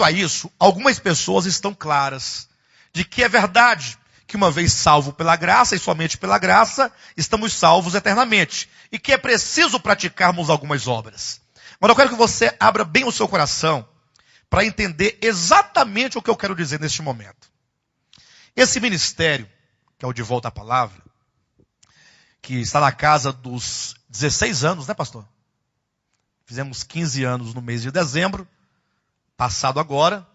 Quanto a isso, algumas pessoas estão claras de que é verdade que uma vez salvo pela graça e somente pela graça, estamos salvos eternamente. E que é preciso praticarmos algumas obras. Mas eu quero que você abra bem o seu coração para entender exatamente o que eu quero dizer neste momento. Esse ministério, que é o De Volta à Palavra, que está na casa dos 16 anos, né, pastor? Fizemos 15 anos no mês de dezembro, passado agora,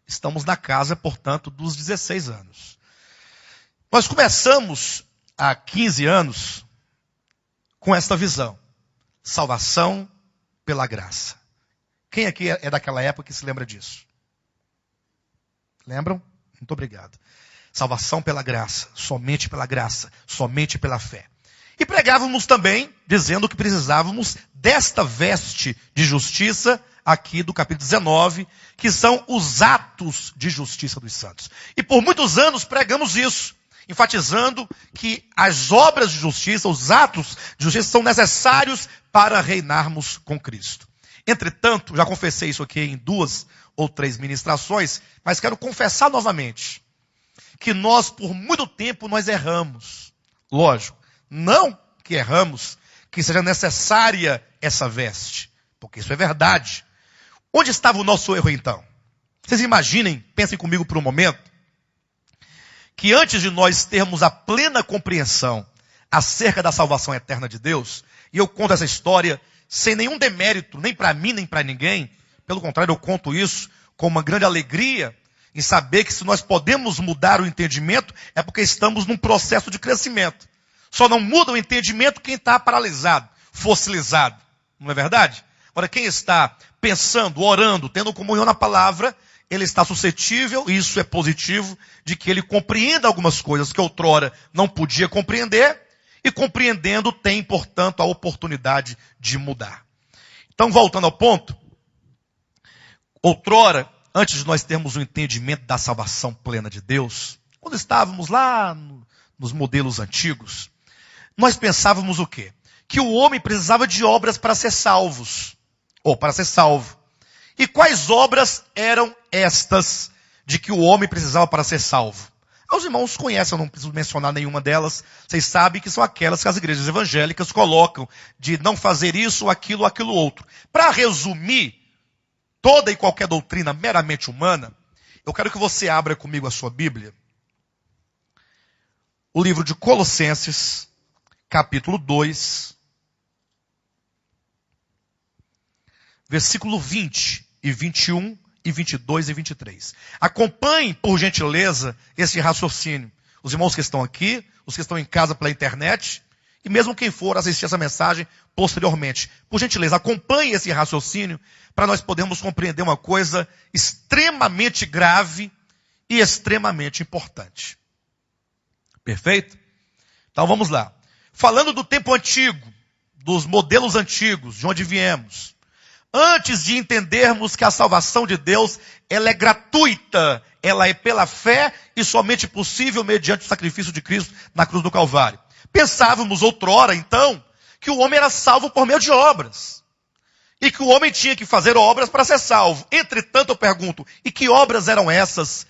estamos na casa, portanto, dos 16 anos. Nós começamos há 15 anos com esta visão: salvação pela graça. Quem aqui é daquela época que se lembra disso? Lembram? Muito obrigado. Salvação pela graça, somente pela fé. E pregávamos também, dizendo que precisávamos desta veste de justiça, aqui do capítulo 19, que são os atos de justiça dos santos. E por muitos anos pregamos isso, enfatizando que as obras de justiça, os atos de justiça são necessários para reinarmos com Cristo. Entretanto, já confessei isso aqui em 2 ou 3 ministrações, mas quero confessar novamente que nós, por muito tempo, nós erramos. Lógico, não que erramos, que seja necessária essa veste, porque isso é verdade. Onde estava o nosso erro então? Vocês imaginem, pensem comigo por um momento, que antes de nós termos a plena compreensão acerca da salvação eterna de Deus, e eu conto essa história sem nenhum demérito, nem para mim, nem para ninguém, pelo contrário, eu conto isso com uma grande alegria, em saber que se nós podemos mudar o entendimento, é porque estamos num processo de crescimento. Só não muda o entendimento quem está paralisado, fossilizado. Não é verdade? Ora, quem está pensando, orando, tendo comunhão na palavra, ele está suscetível, e isso é positivo, de que ele compreenda algumas coisas que outrora não podia compreender, e compreendendo tem, portanto, a oportunidade de mudar. Então, voltando ao ponto, outrora, antes de nós termos o entendimento da salvação plena de Deus, quando estávamos lá nos modelos antigos, nós pensávamos o quê? Que o homem precisava de obras para ser salvos, ou para ser salvo. E quais obras eram estas de que o homem precisava para ser salvo? Os irmãos conhecem, eu não preciso mencionar nenhuma delas. Vocês sabem que são aquelas que as igrejas evangélicas colocam de não fazer isso, aquilo outro. Para resumir toda e qualquer doutrina meramente humana, eu quero que você abra comigo a sua Bíblia. O livro de Colossenses, capítulo 2, versículo 20 e 21 e 22 e 23. Acompanhe, por gentileza, esse raciocínio. Os irmãos que estão aqui, os que estão em casa pela internet, e mesmo quem for assistir essa mensagem posteriormente. Por gentileza, acompanhe esse raciocínio para nós podermos compreender uma coisa extremamente grave e extremamente importante. Perfeito? Então vamos lá. Falando do tempo antigo, dos modelos antigos, de onde viemos, antes de entendermos que a salvação de Deus, ela é gratuita, ela é pela fé e somente possível mediante o sacrifício de Cristo na cruz do Calvário. Pensávamos outrora, então, que o homem era salvo por meio de obras. E que o homem tinha que fazer obras para ser salvo. Entretanto, eu pergunto, e que obras eram essas